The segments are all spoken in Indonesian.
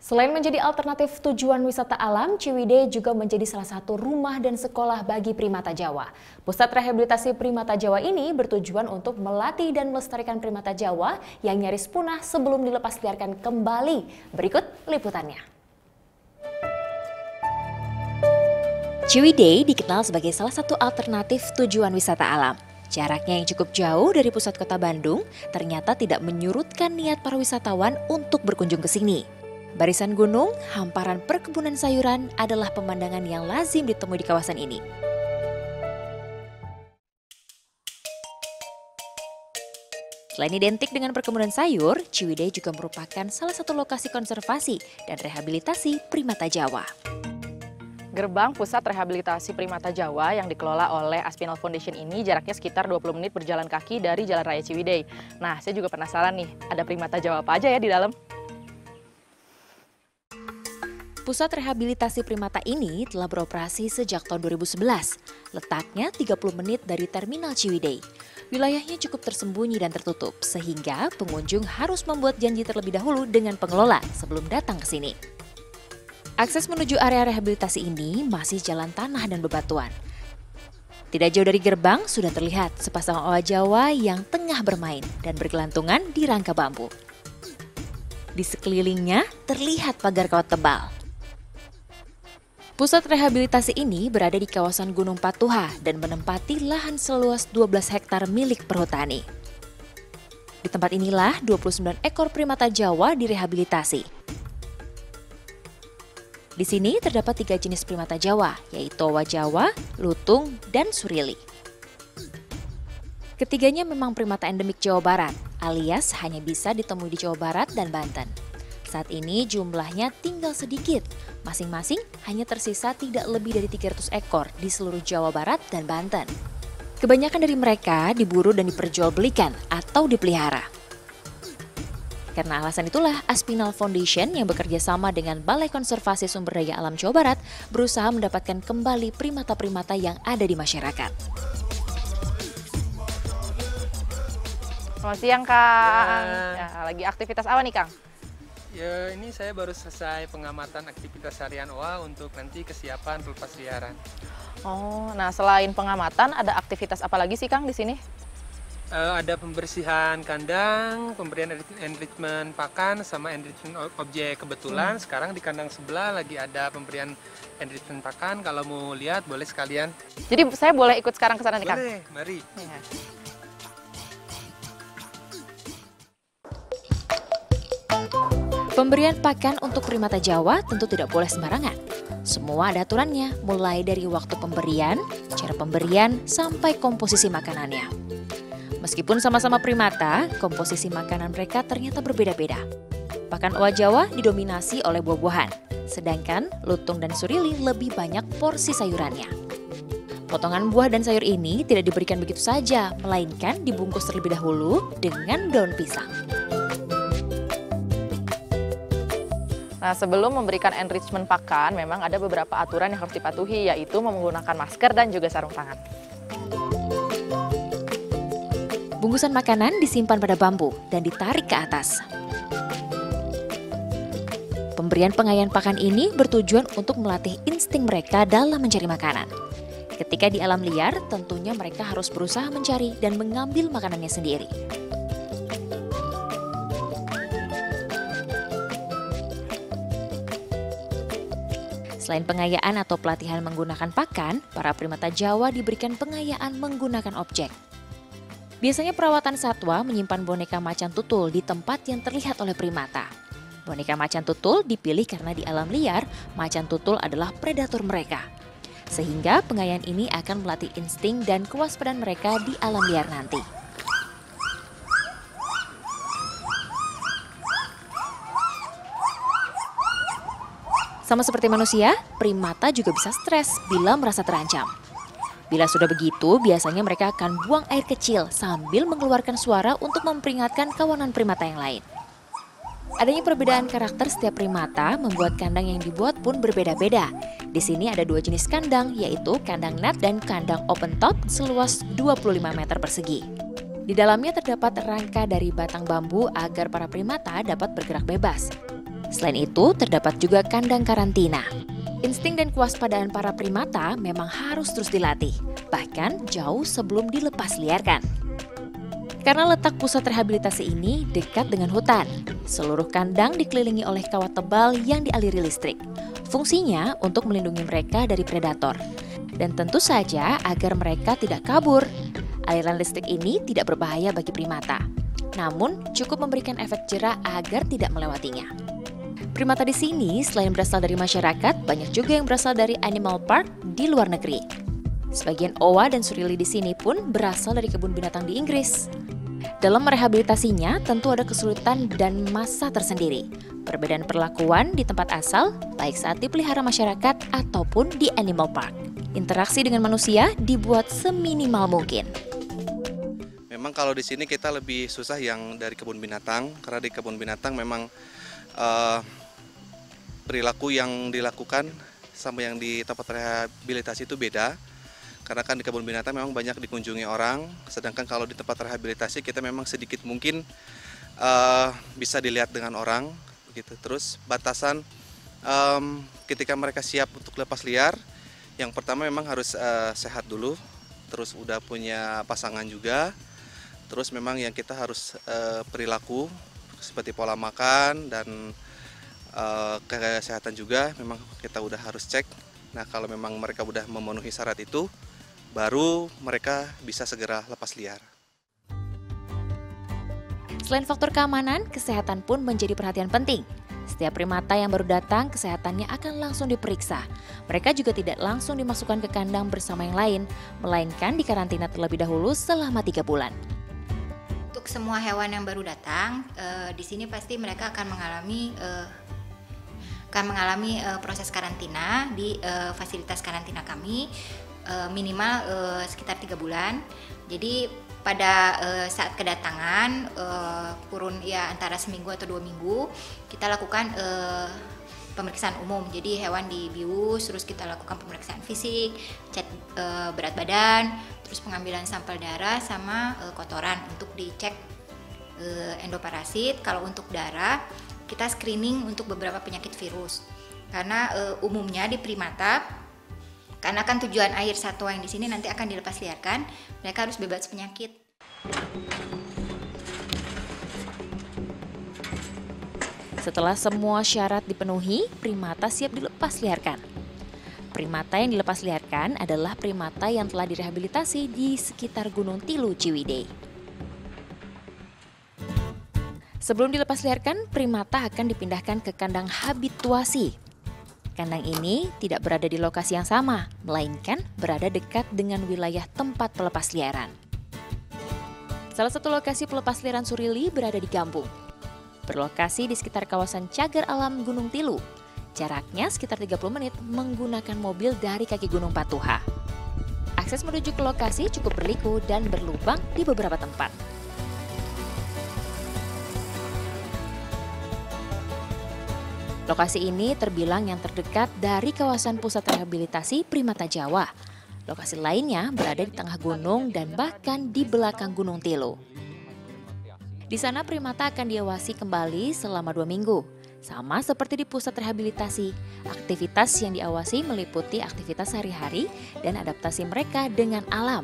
Selain menjadi alternatif tujuan wisata alam, Ciwidey juga menjadi salah satu rumah dan sekolah bagi primata Jawa. Pusat rehabilitasi primata Jawa ini bertujuan untuk melatih dan melestarikan primata Jawa yang nyaris punah sebelum dilepasliarkan kembali. Berikut liputannya. Ciwidey dikenal sebagai salah satu alternatif tujuan wisata alam. Jaraknya yang cukup jauh dari pusat kota Bandung ternyata tidak menyurutkan niat para wisatawan untuk berkunjung ke sini. Barisan gunung, hamparan perkebunan sayuran adalah pemandangan yang lazim ditemui di kawasan ini. Selain identik dengan perkebunan sayur, Ciwidey juga merupakan salah satu lokasi konservasi dan rehabilitasi primata Jawa. Gerbang Pusat Rehabilitasi Primata Jawa yang dikelola oleh Aspinal Foundation ini jaraknya sekitar 20 menit berjalan kaki dari Jalan Raya Ciwidey. Nah, saya juga penasaran nih, ada primata Jawa apa aja ya di dalam? Pusat rehabilitasi primata ini telah beroperasi sejak tahun 2011. Letaknya 30 menit dari Terminal Ciwidey. Wilayahnya cukup tersembunyi dan tertutup, sehingga pengunjung harus membuat janji terlebih dahulu dengan pengelola sebelum datang ke sini. Akses menuju area rehabilitasi ini masih jalan tanah dan bebatuan. Tidak jauh dari gerbang sudah terlihat sepasang owa Jawa yang tengah bermain dan bergelantungan di rangka bambu. Di sekelilingnya terlihat pagar kawat tebal. Pusat rehabilitasi ini berada di kawasan Gunung Patuha dan menempati lahan seluas 12 hektar milik perhutani. Di tempat inilah 29 ekor primata Jawa direhabilitasi. Di sini terdapat 3 jenis primata Jawa, yaitu owa Jawa, lutung, dan surili. Ketiganya memang primata endemik Jawa Barat, alias hanya bisa ditemui di Jawa Barat dan Banten. Saat ini jumlahnya tinggal sedikit, masing-masing hanya tersisa tidak lebih dari 300 ekor di seluruh Jawa Barat dan Banten. Kebanyakan dari mereka diburu dan diperjualbelikan atau dipelihara. Karena alasan itulah Aspinal Foundation yang bekerja sama dengan Balai Konservasi Sumber Daya Alam Jawa Barat berusaha mendapatkan kembali primata-primata yang ada di masyarakat. Selamat siang, Kang. Ya, lagi aktivitas apa nih, Kang? Ya, ini saya baru selesai pengamatan aktivitas harian OA untuk nanti kesiapan pelepasliaran. Oh, nah selain pengamatan ada aktivitas apa lagi sih, Kang, di sini? Ada pembersihan kandang, pemberian enrichment pakan, sama enrichment objek. Kebetulan sekarang di kandang sebelah lagi ada pemberian enrichment pakan. Kalau mau lihat boleh sekalian. Jadi saya boleh ikut sekarang ke sana nih, Kang? Boleh, mari. Ya. Pemberian pakan untuk primata Jawa tentu tidak boleh sembarangan. Semua ada aturannya, mulai dari waktu pemberian, cara pemberian, sampai komposisi makanannya. Meskipun sama-sama primata, komposisi makanan mereka ternyata berbeda-beda. Pakan owa Jawa didominasi oleh buah-buahan, sedangkan lutung dan surili lebih banyak porsi sayurannya. Potongan buah dan sayur ini tidak diberikan begitu saja, melainkan dibungkus terlebih dahulu dengan daun pisang. Nah, sebelum memberikan enrichment pakan, memang ada beberapa aturan yang harus dipatuhi, yaitu menggunakan masker dan juga sarung tangan. Bungkusan makanan disimpan pada bambu dan ditarik ke atas. Pemberian pengayaan pakan ini bertujuan untuk melatih insting mereka dalam mencari makanan. Ketika di alam liar, tentunya mereka harus berusaha mencari dan mengambil makanannya sendiri. Selain pengayaan atau pelatihan menggunakan pakan, para primata Jawa diberikan pengayaan menggunakan objek. Biasanya perawatan satwa menyimpan boneka macan tutul di tempat yang terlihat oleh primata. Boneka macan tutul dipilih karena di alam liar, macan tutul adalah predator mereka. Sehingga pengayaan ini akan melatih insting dan kewaspadaan mereka di alam liar nanti. Sama seperti manusia, primata juga bisa stres bila merasa terancam. Bila sudah begitu, biasanya mereka akan buang air kecil sambil mengeluarkan suara untuk memperingatkan kawanan primata yang lain. Adanya perbedaan karakter setiap primata membuat kandang yang dibuat pun berbeda-beda. Di sini ada 2 jenis kandang, yaitu kandang net dan kandang open top seluas 25 meter persegi. Di dalamnya terdapat rangka dari batang bambu agar para primata dapat bergerak bebas. Selain itu, terdapat juga kandang karantina. Insting dan kewaspadaan para primata memang harus terus dilatih, bahkan jauh sebelum dilepas liarkan. Karena letak pusat rehabilitasi ini dekat dengan hutan, seluruh kandang dikelilingi oleh kawat tebal yang dialiri listrik. Fungsinya untuk melindungi mereka dari predator. Dan tentu saja agar mereka tidak kabur. Aliran listrik ini tidak berbahaya bagi primata, namun cukup memberikan efek jera agar tidak melewatinya. Primata di sini selain berasal dari masyarakat, banyak juga yang berasal dari animal park di luar negeri. Sebagian owa dan surili di sini pun berasal dari kebun binatang di Inggris. Dalam merehabilitasinya tentu ada kesulitan dan masa tersendiri. Perbedaan perlakuan di tempat asal, baik saat dipelihara masyarakat ataupun di animal park. Interaksi dengan manusia dibuat seminimal mungkin. Memang kalau di sini kita lebih susah yang dari kebun binatang, karena di kebun binatang memang perilaku yang dilakukan sama yang di tempat rehabilitasi itu beda. Karena kan di kebun binatang memang banyak dikunjungi orang, sedangkan kalau di tempat rehabilitasi kita memang sedikit mungkin bisa dilihat dengan orang, gitu. Terus batasan ketika mereka siap untuk lepas liar, yang pertama memang harus sehat dulu, terus udah punya pasangan juga, terus memang yang kita harus perilaku seperti pola makan dan kesehatan juga memang kita udah harus cek. Nah kalau memang mereka udah memenuhi syarat itu, baru mereka bisa segera lepas liar. Selain faktor keamanan, kesehatan pun menjadi perhatian penting. Setiap primata yang baru datang, kesehatannya akan langsung diperiksa. Mereka juga tidak langsung dimasukkan ke kandang bersama yang lain, melainkan dikarantina terlebih dahulu selama 3 bulan. Untuk semua hewan yang baru datang, di sini pasti mereka akan mengalami proses karantina di fasilitas karantina kami. Minimal sekitar 3 bulan. Jadi pada saat kedatangan kurun ya antara seminggu atau 2 minggu kita lakukan pemeriksaan umum. Jadi hewan dibius, terus kita lakukan pemeriksaan fisik, cek berat badan, terus pengambilan sampel darah sama kotoran untuk dicek endoparasit. Kalau untuk darah kita screening untuk beberapa penyakit virus. Karena umumnya di primata, karena kan tujuan air satwa yang di sini nanti akan dilepas liarkan, mereka harus bebas penyakit. Setelah semua syarat dipenuhi, primata siap dilepas liarkan. Primata yang dilepas liarkan adalah primata yang telah direhabilitasi di sekitar Gunung Tilu, Ciwidey. Sebelum dilepas liarkan, primata akan dipindahkan ke kandang habituasi. Kandang ini tidak berada di lokasi yang sama, melainkan berada dekat dengan wilayah tempat pelepas liaran. Salah satu lokasi pelepas liaran surili berada di Gambung. Berlokasi di sekitar kawasan Cagar Alam Gunung Tilu. Jaraknya sekitar 30 menit menggunakan mobil dari kaki Gunung Patuha. Akses menuju ke lokasi cukup berliku dan berlubang di beberapa tempat. Lokasi ini terbilang yang terdekat dari kawasan pusat rehabilitasi primata Jawa. Lokasi lainnya berada di tengah gunung dan bahkan di belakang Gunung Tilu. Di sana primata akan diawasi kembali selama 2 minggu. Sama seperti di pusat rehabilitasi, aktivitas yang diawasi meliputi aktivitas sehari-hari dan adaptasi mereka dengan alam.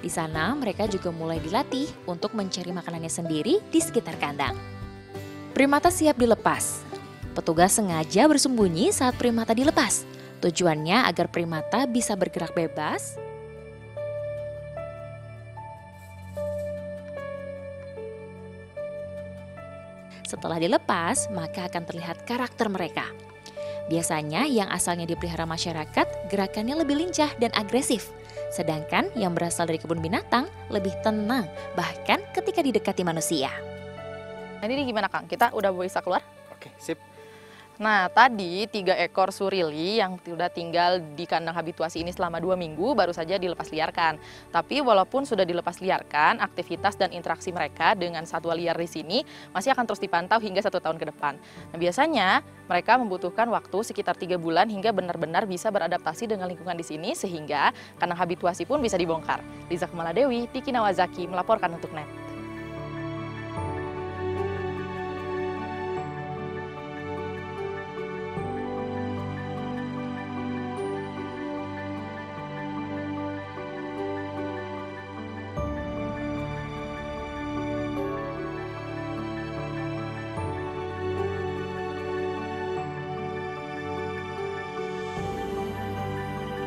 Di sana mereka juga mulai dilatih untuk mencari makanannya sendiri di sekitar kandang. Primata siap dilepas. Petugas sengaja bersembunyi saat primata dilepas. Tujuannya agar primata bisa bergerak bebas setelah dilepas, maka akan terlihat karakter mereka. Biasanya yang asalnya dipelihara masyarakat, gerakannya lebih lincah dan agresif. Sedangkan yang berasal dari kebun binatang lebih tenang, bahkan ketika didekati manusia. Nah ini gimana Kang? Kita udah bisa keluar? Oke, sip. Nah tadi 3 ekor surili yang sudah tinggal di kandang habituasi ini selama 2 minggu baru saja dilepas liarkan. Tapi walaupun sudah dilepas liarkan, aktivitas dan interaksi mereka dengan satwa liar di sini masih akan terus dipantau hingga 1 tahun ke depan. Nah biasanya mereka membutuhkan waktu sekitar 3 bulan hingga benar-benar bisa beradaptasi dengan lingkungan di sini sehingga kandang habituasi pun bisa dibongkar. Liza Kumaladewi, Tiki Nawazaki melaporkan untuk NET.